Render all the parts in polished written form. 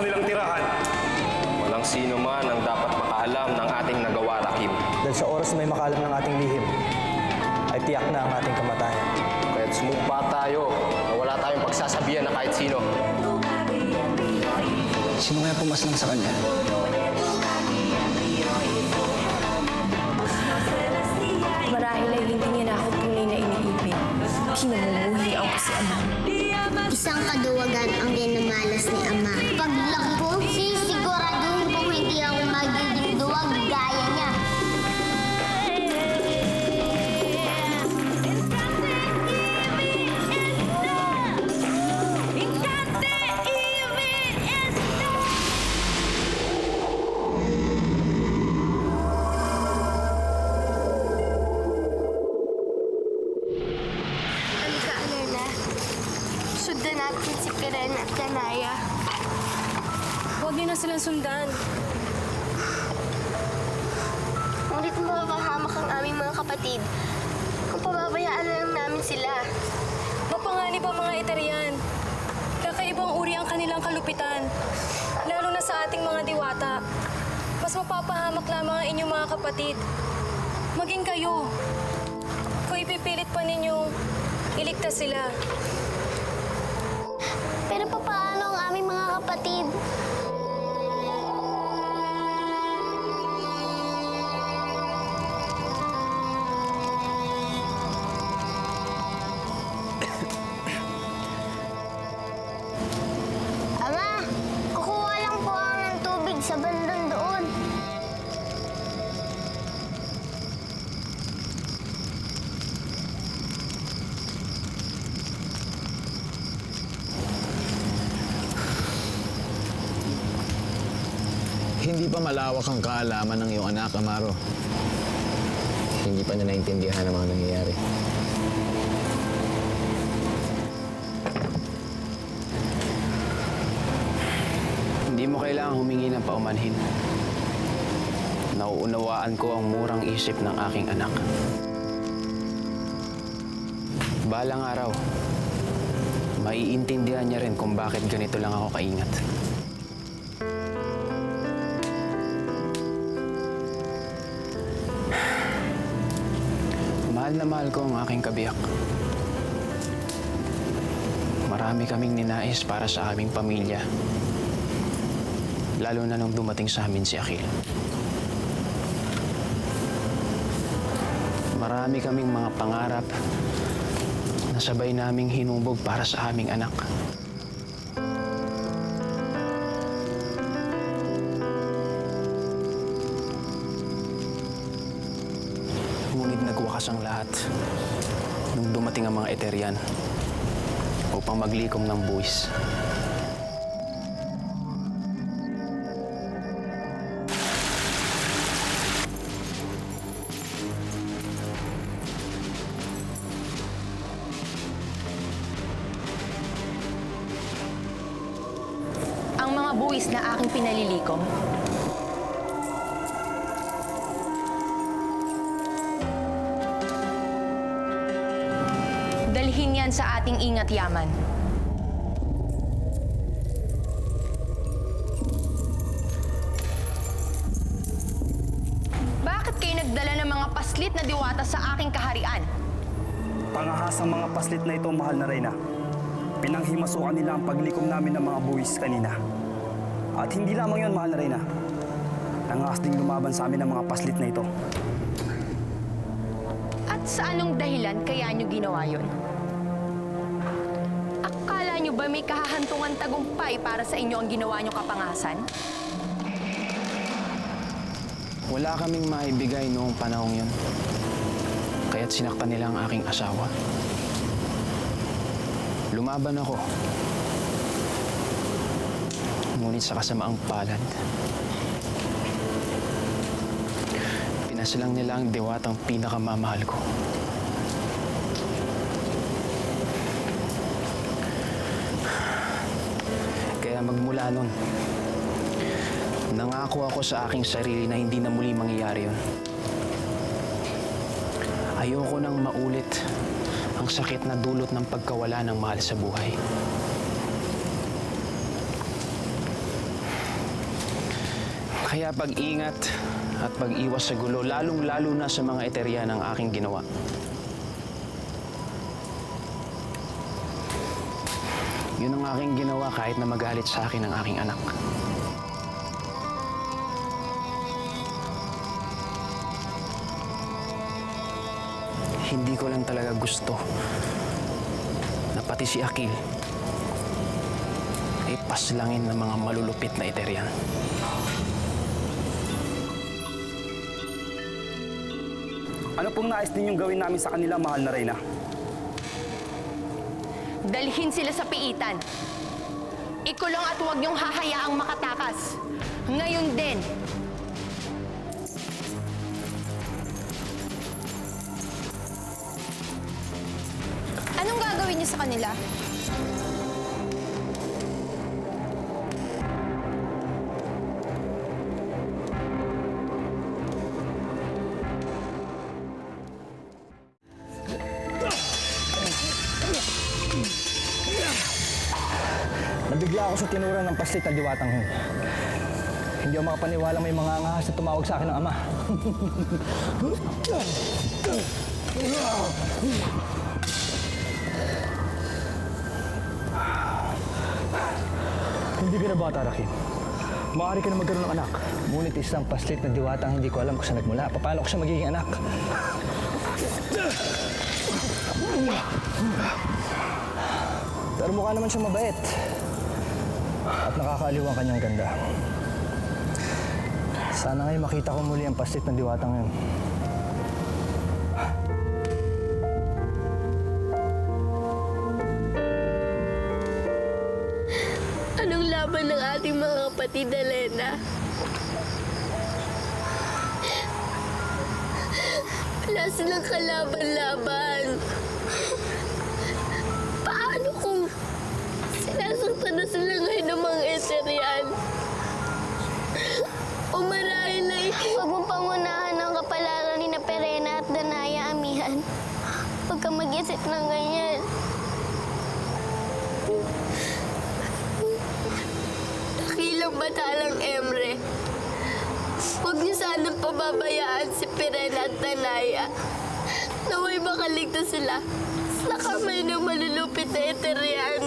kanilang tirahan. Walang sino man ang dapat makaalam ng ating nagawa, Rakim. Dahil sa oras na may makaalam ng ating lihim, ay tiyak na ang ating kamatayan. Kaya't sumumpa tayo na wala tayong pagsasabihan na kahit sino. Sino kaya pumaslang sa kanya? Marahil ay hindi niya na ako tunay na iniibig. Kinamumuhi ako si Ama. Isang kaduwagan ang dinamalas ni Ama. Paglag ko, sisiguraduhin kung hindi ako magiging duwag gaya niya. Halika, Alerna. Sundan natin si Karen at Danaya. Huwag niyo na silang sundan. Ngunit mapapahamak ang aming mga kapatid kung pababayaan na lang namin sila. Mapanganib ang mga Eterian. Kakaibang uri ang kanilang kalupitan. Lalo na sa ating mga diwata. Mas mapapahamak lamang ang inyong mga kapatid. Maging kayo. Kung ipipilit pa ninyong iligtas sila. Pero paano ang aming mga kapatid? Ama, kukuha lang po ako ng tubig sa bandang doon. Hindi pa malawak ang kaalaman ng iyong anak, Amaro. Hindi pa niya naintindihan ang mga nangyayari. Hindi mo kailangang humingi ng paumanhin. Nauunawaan ko ang murang isip ng aking anak. Balang araw, maiintindihan niya rin kung bakit ganito lang ako kaingat. Mahal na mahal ko ang aking kabiyak. Marami kaming ninais para sa aming pamilya. Lalo na nung dumating sa amin si Akil. Marami kaming mga pangarap na sabay naming hinubog para sa aming anak. Ngunit nagwakas ang lahat nung dumating ang mga Eterian upang maglikom ng buwis. Ang mga buwis na aking pinalilikom, dalhin yan sa ating ingat yaman. Bakit kayo nagdala ng mga paslit na diwata sa aking kaharian? Pangahasang mga paslit na ito, mahal na Reyna. Pinanghimasukan nila ang paglikom namin ng mga buwis kanina. At hindi lamang yon, mahal na Reyna. Nangahas ding lumaban sa amin ng mga paslit na ito. At sa anong dahilan kaya nyo ginawa yon? Akala nyo ba may kahahantungan tagumpay para sa inyo ang ginawa nyo kapangasan? Wala kaming maibigay noong panahong yun. Kaya't sinaktan nila ang aking asawa. Lumaban ako. Ngunit sa kasamaang palad, pinasilang nila ang diwatang pinakamamahal ko. Kaya magmula nun, nangako ako sa aking sarili na hindi na muli mangyayari yun. Ayoko nang maulit ang sakit na dulot ng pagkawala ng mahal sa buhay. Kaya pag-ingat at pag-iwas sa gulo, lalong-lalo na sa mga eteryan ang aking ginawa. Yun ang aking ginawa kahit na magalit sa akin ang aking anak. Hindi ko lang talaga gusto na pati si Akil ay paslangin ng mga malulupit na eteryan. Ano pong nais ninyong gawin namin sa kanila, mahal na Reyna? Dalhin sila sa piitan. Ikulong at huwag niyong hahayaang makatakas. Ngayon din. Anong gagawin niyo sa kanila? Nabigla ako sa tinura ng paslit na diwatang yun. Hindi ako makapaniwala may mga angahas na tumawag sa akin ng ama. Hindi ka na bata, Rakim. Maaari ka na magkaroon ng anak. Ngunit isang paslit na diwatang hindi ko alam kung saan nagmula. Paano ko siya magiging anak? Pero mukha naman siya mabait. At nakakaaliw ang kanyang ganda. Sana ngayon makita ko muli ang paslit ng diwatang yun. Anong laban ng ating mga kapatid, Elena? Wala silang kalaban-laban. Paano kung sinasaktan na sila ngayon ng mga eteryan? O marahil ay huwag mong pangunahan ang kapalaran ni na Perena at Danaya, amihan. Huwag kang mag-isip ng ganyan. Dakilang batalang Emre. Huwag niyo sanang pababayaan si Perena at Danaya. Naway makaligtas sila sa kamay ng malulupit na eteryan.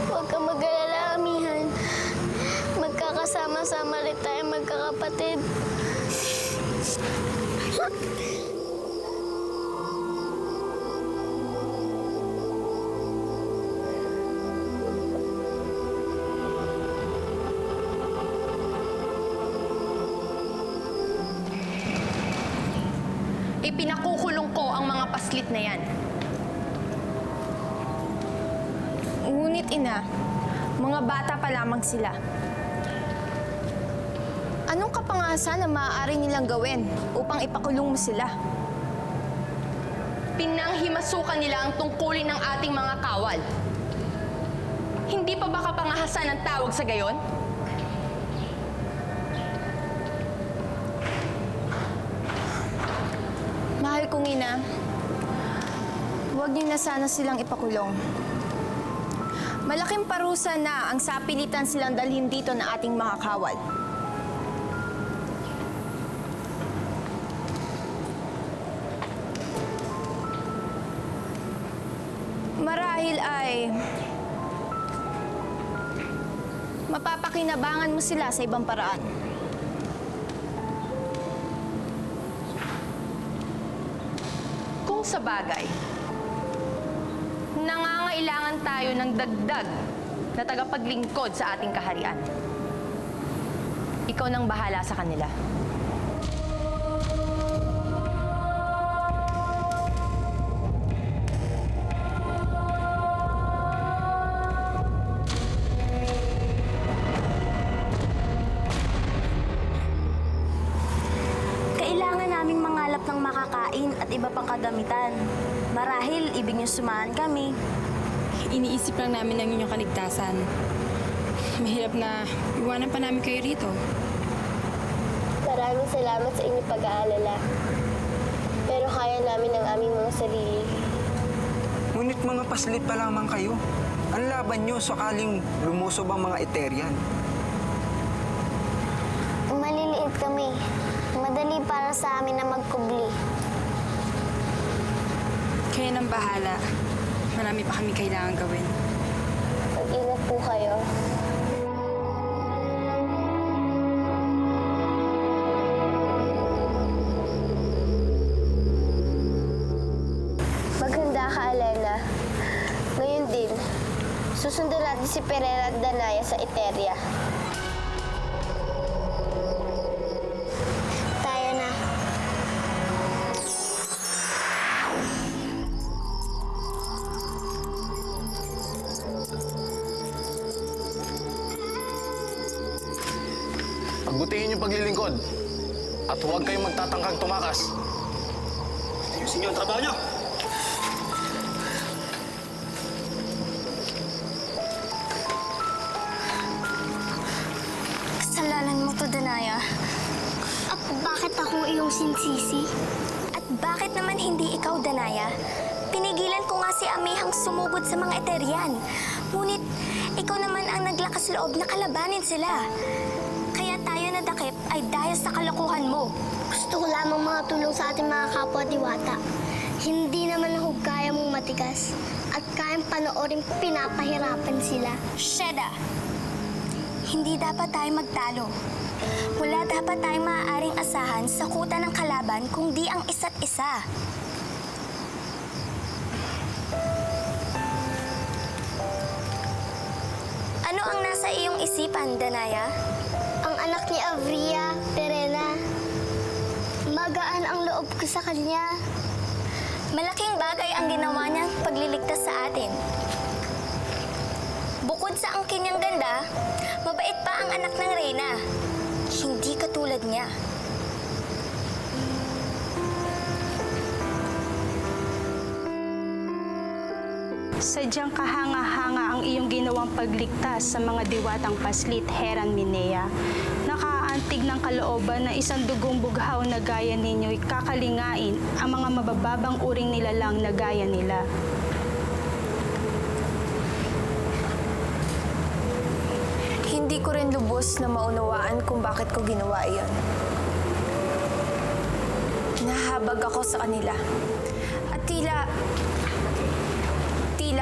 Huwag kang mag-alala, amihan. Magkakasama-sama rin tayo magkakapatid. Ipinakukulong ko ang mga paslit na yan. Ngunit ina, mga bata pa lamang sila. Anong kapangasan na maaari nilang gawin upang ipakulong mo sila? Pinanghimasukan nila ang tungkulin ng ating mga kawal. Hindi pa ba kapangahasan ang tawag sa gayon? Mahal kong ina, huwag niyo na sana silang ipakulong. Malaking parusa na ang sapilitan silang dalhin dito na ating mga kawal. Marahil ay mapapakinabangan mo sila sa ibang paraan. Kung sa bagay, nangangailangan tayo ng dagdag na tagapaglingkod sa ating kaharian. Ikaw nang bahala sa kanila. Kailangan naming mangalap ng makakain at iba pang kagamitan. Marahil, ibig niyo sumahan kami. Iniisip lang namin ang inyong kaligtasan. Mahirap na iwanan pa namin kayo rito. Maraming salamat sa inyong pag-aalala. Pero kaya namin ang aming mga sarili. Ngunit mga paslit pa lamang kayo. Ang laban nyo sakaling lumusob ang mga Eterian. Maliliit kami. Madali para sa amin na magkubli. Kayo nang bahala. Marami pa kami kailangan gawin. Mag-ingat po kayo. Maghanda ka, Alena. Ngayon din, susundan natin si Perena at Danaya sa Eteria. Tayo na. Pagbutihin yung paglilingkod. At huwag kayong magtatangkang tumakas. Ayusin niyo ang trabaho niyo! Kasalanan mo to, Danaya. At bakit ako iyong sinsisi? At bakit naman hindi ikaw, Danaya? Pinigilan ko nga si Amihang sumugod sa mga Eterian. Ngunit ikaw naman ang naglakas loob na kalabanin sila. Kaya tayo nadakip ay dahil sa kalokohan mo. Gusto ko lamang mga tulong sa ating mga kapwa diwata. Hindi naman ako kaya mong matigas at kayang panoorin pinapahirapan sila. Sheda! Hindi dapat tayo magtalo. Wala dapat tayong maaaring asahan sa kuta ng kalaban kung di ang isa't isa. Ano ang nasa iyong isipan, Danaya? Ang anak ni Avria, Perena. Magaan ang loob ko sa kanya. Malaking bagay ang ginawa niyang pagliligtas sa atin. Bukod sa angkin niyang ganda, mabait pa ang anak ng Reyna. Hindi katulad niya. Sadyang kahanga-hanga ang iyong ginawang pagligtas sa mga diwatang paslit, Heran Minea. Nakaantig ng kalooban na isang dugong bughaw na gaya ninyo'y kakalingain ang mga mabababang uring nilalang na gaya nila. Hindi ko rin lubos na maunawaan kung bakit ko ginawa iyon. Nahabag ako sa kanila. At tila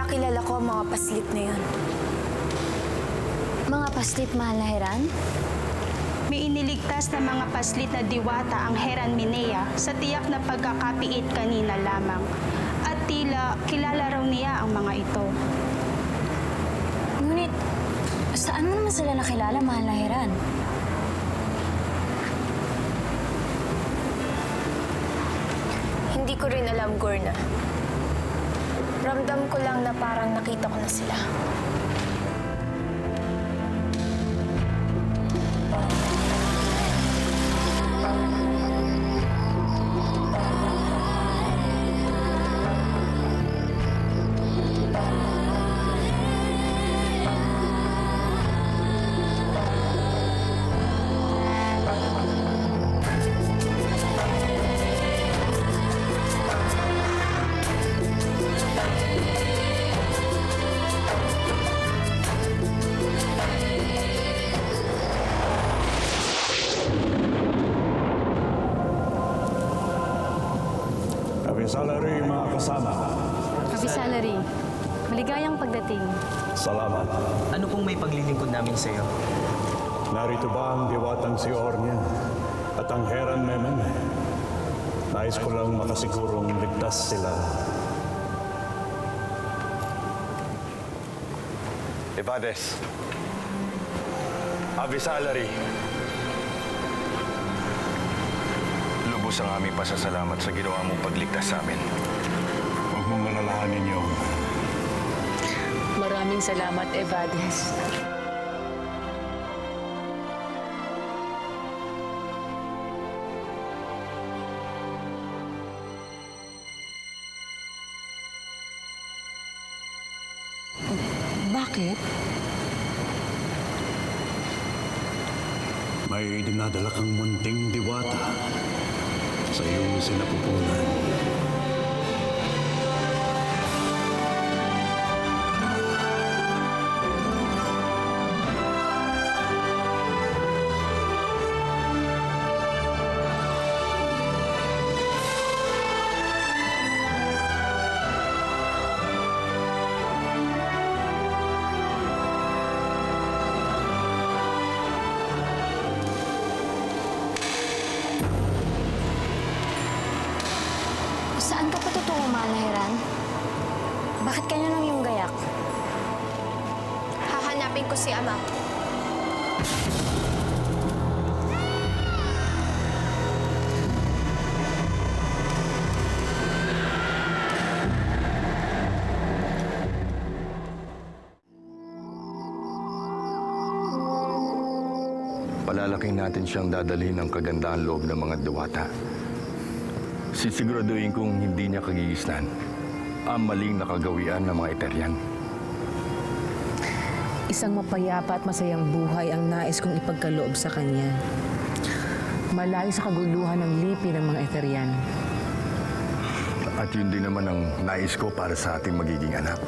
kilala ko ang mga paslit na yun. Mga paslit, mahal na Heran? May iniligtas na mga paslit na diwata ang Heran Minea sa tiyak na pagkakapiit kanina lamang. At tila kilala raw niya ang mga ito. Ngunit, saan mo naman sila nakilala, mahal na Heran? Hindi ko rin alam, Gorna. Ramdam ko lang na parang nakita ko na sila. Avisalary, mga kasama. Avisalary, maligayang pagdating. Salamat. Ano pong may paglilingkod namin sa iyo? Narito ba ang diwatang si Ornia at ang Heran Memen? Nais ko lang makasigurong ligtas sila. Evades. Avisalary. Lubos ang aming pasasalamat sa ginawa mong pagligtas sa amin. Huwag mong malalahanin yun. Maraming salamat, Evades. Bakit? May dinadala kang munting diwata sa iyong sinapupunan. mahal na Heran? Bakit kanya nang yung gayak? Hahanapin ko si Ama. Palalaking natin siyang dadalhin ng kagandahan loob ng mga diwata. Sisiguraduhin kong hindi niya kagigisnan ang maling nakagawian ng mga Eteryan. Isang mapayapa at masayang buhay ang nais kong ipagkaloob sa kanya. Malayo sa kaguluhan ng lipi ng mga Eteryan. At yun din naman ang nais ko para sa ating magiging anak.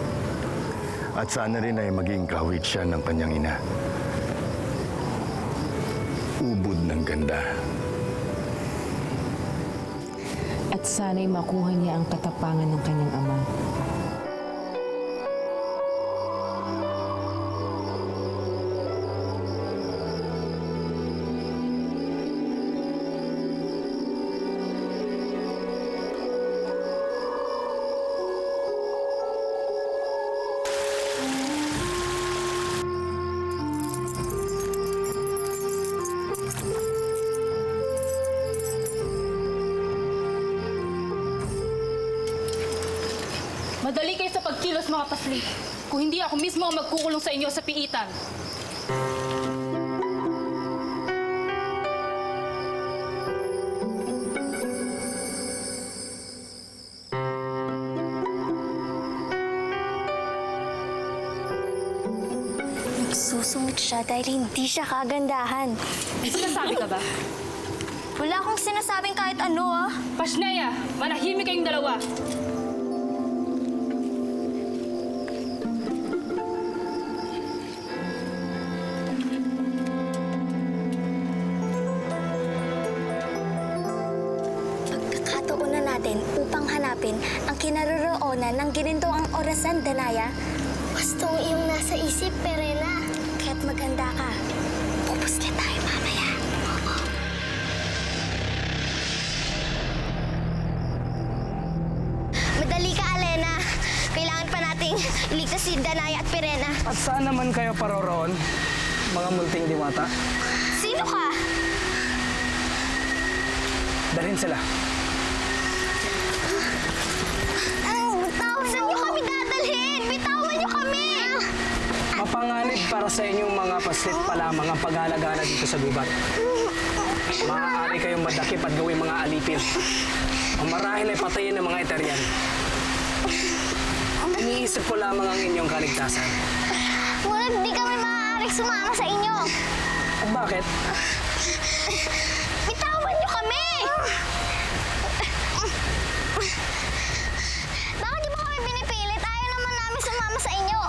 At sana rin ay maging kahawit siya ng kanyang ina. Ubod ng ganda. At sana'y makuha niya ang katapangan ng kanyang ama. Madali kayo sa pagkilos, mga paslit. Kung hindi ako mismo ang magkukulong sa inyo sa piitan. Nagsusungit siya dahil hindi siya kagandahan. May sinasabi ka ba? Wala akong sinasabing kahit ano, ah. Pasneya, manahimik kayong dalawa. Pagkakataon natin upang hanapin ang kinaroroonan ng ginindoang orasan, Danaya. Gustong iyong nasa isip, Perena. Kaya't maganda ka. Pupuslit tayo mamaya. Madali ka, Alena. Kailangan pa nating iligtas si Danaya at Perena. At saan naman kayo paroroon, mga multing diwata? Sino ka? Dalhin sila. Bitawan niyo kami dadalhin! Bitawan niyo kami! Mapanganib para sa inyong mga paslit pa lamang ang paghalagana dito sa gubat. Maaari kayong madakip at gawing mga alipin. Ang marahil ay patayin ng mga Eteryan. Iniisip ko lamang ang inyong kaligtasan. Ngunit di kami maaaring sumama sa inyo. At bakit? Bitawan niyo kami! Bakit di mo kami pinipilit? Ayaw naman namin sumama sa inyo.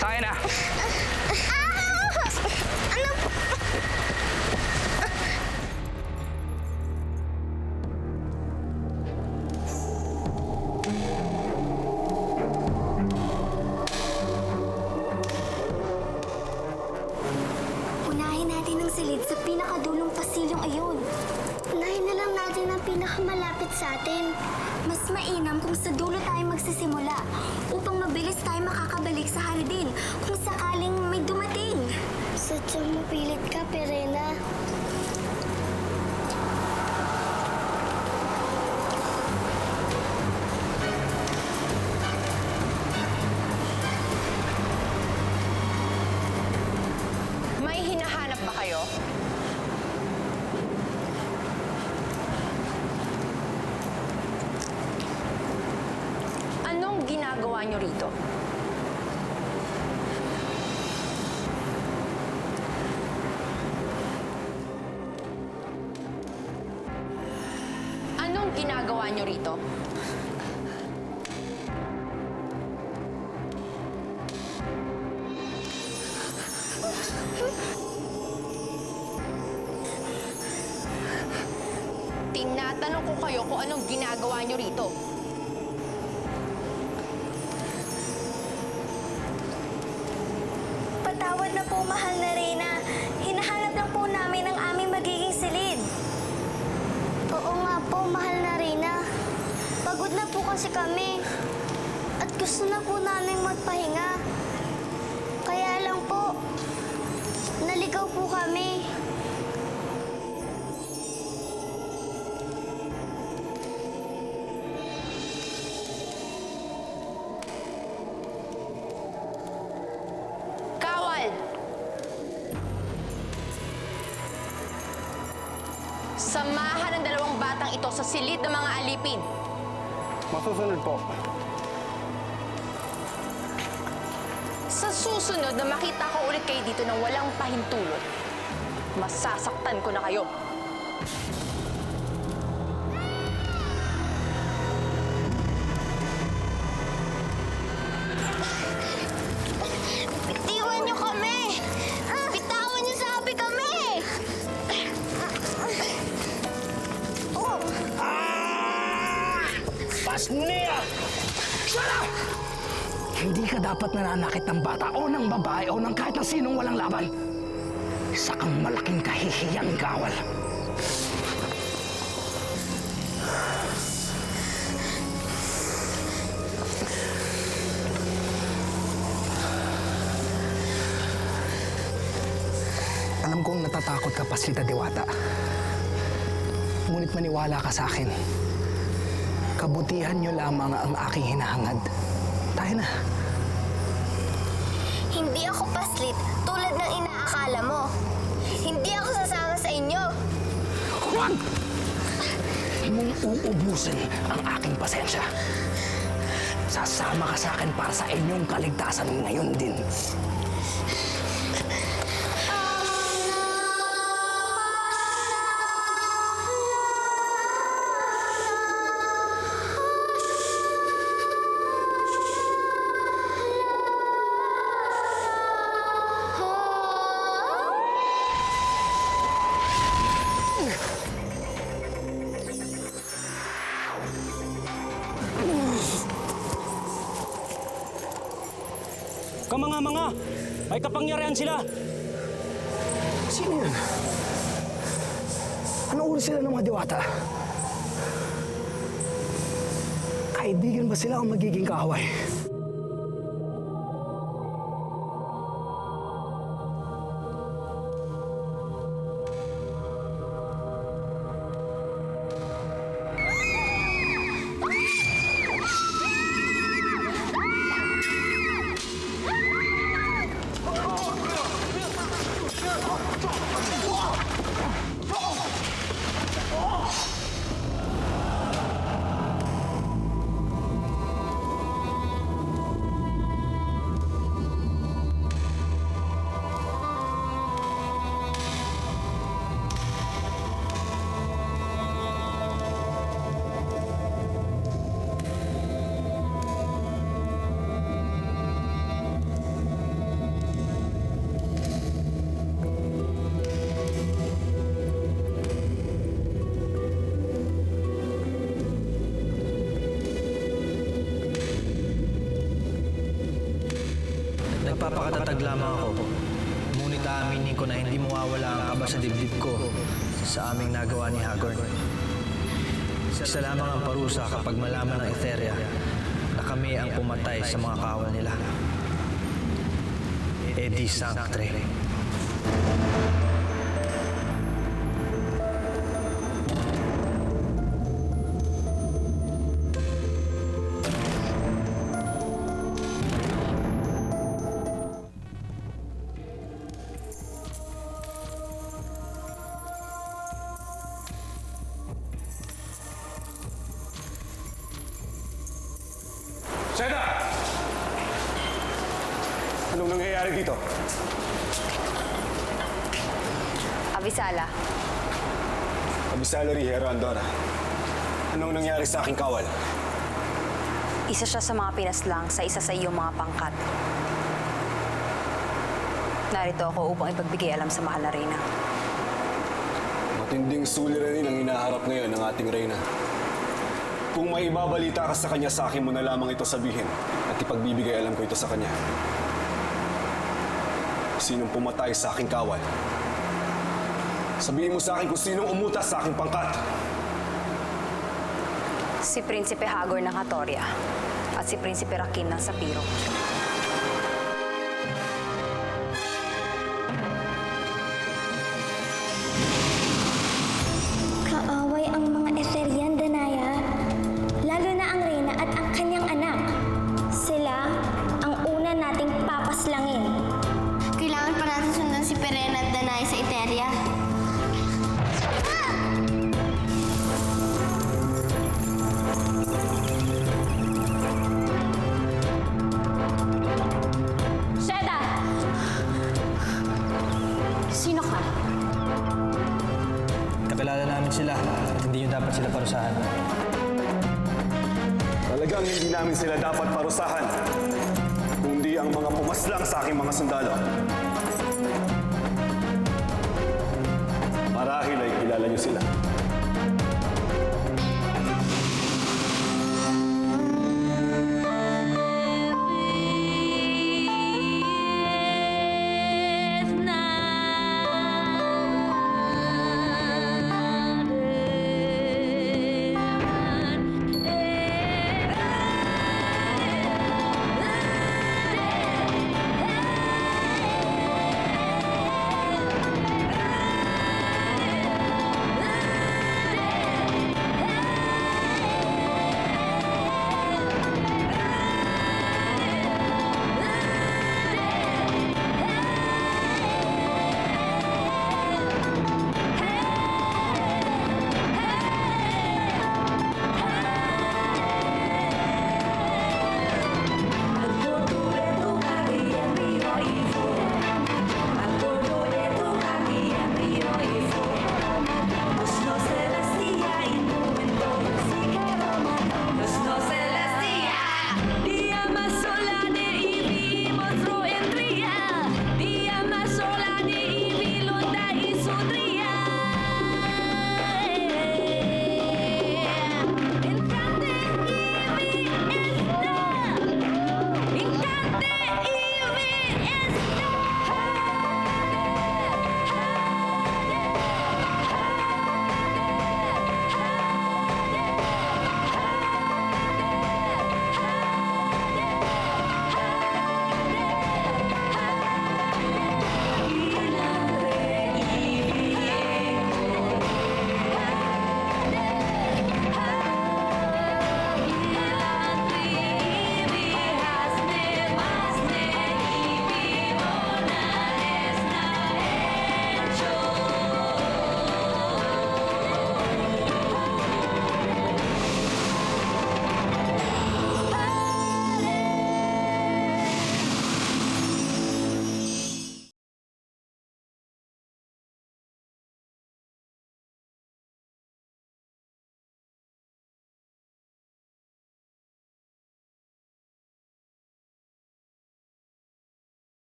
Tayo na! Ano? Unahin natin ang silid sa pinakadulong pasilyong ayon. Unahin na lang natin ang pinakamalapit sa atin. Mas mainam kung sa dulo tayo magsisimula upang mabilis tayo makakabalik sa hardin kung sakaling may dumating. Sadyang mapilit ka, Perena. May hinahanap ba kayo? Anong ginagawa niyo rito? Anong ginagawa niyo rito? Tinatanong ko kayo kung anong ginagawa niyo rito. Patawad na po, mahal na Reyna. Hinahanap lang po namin ang aming magiging silid. Oo Pagod na po kasi kami. At gusto na po namin magpahinga. Kaya lang po, naligaw po kami. Kawal! Samahan ng dalawang batang ito sa silid ng mga alipin. Masusunod po. Sa susunod na makita ko ulit kayo dito ng walang pahintulot, masasaktan ko na kayo. Bitiwan niyo kami! Bitawan niyo sabi kami! Pasnia! Shut up! Hindi ka dapat nananakit ng bata o ng babae o ng kahit na sinong walang laban. Isa kang malaking kahihiyang Kawal. Alam kong natatakot ka, Paslita Diwata. Ngunit maniwala ka sa akin. Kabutihan niyo lamang ang aking hinahangad. Tayo na. Hindi ako paslit tulad ng inaakala mo. Hindi ako sasama sa inyo. Huwag mong uubusin ang aking pasensya. Sasama ka sa akin para sa inyong kaligtasan ngayon din. Kamanga-manga! May kapangyarihan sila! Sino yun? Ano uri sila ng mga diwata? Kaibigan ba sila o magiging kaaway? Nagpapakatatag lamang ako. Ngunit aaminin ko na hindi mawawala ang kaba sa dibdib ko sa aming nagawa ni Hagorn. Isa lamang ang parusa kapag malaman ng Etheria na kami ang pumatay sa mga kawal nila. Edi Sanctre. Seda! Anong nangyayari dito? Abisala, Abisala Rihero Andorra. Anong nangyari sa aking kawal? isa siya sa mga pinaslang sa isa sa iyong mga pangkat. Narito ako upang ipagbigay alam sa mahal na reyna. Matinding suliranin ang hinaharap ngayon ng ating reyna. Kung may ibabalita ka sa kanya, sa akin mo na lamang ito sabihin at ipagbibigay alam ko ito sa kanya. Sinong pumatay sa aking kawal? Sabihin mo sa akin kung sinong umutas sa aking pangkat. Si Prinsipe Hagor ng Hatoria at si Prinsipe Rakin ng Sapiro. Kaaway ang mga Etherian, Danaya. Lalo na ang Reyna at ang kanyang anak. Sila ang una nating papaslangin. Kailangan pa natin sundan si Pirena at Danaya sa Eteria. Sheda! Sino ka? Nakilala namin sila at hindi nyo dapat sila parusahan. Talagang hindi namin sila dapat parusahan, kundi ang mga pumaslang sa aking mga sundalo. Marahil ay kilala niyo sila.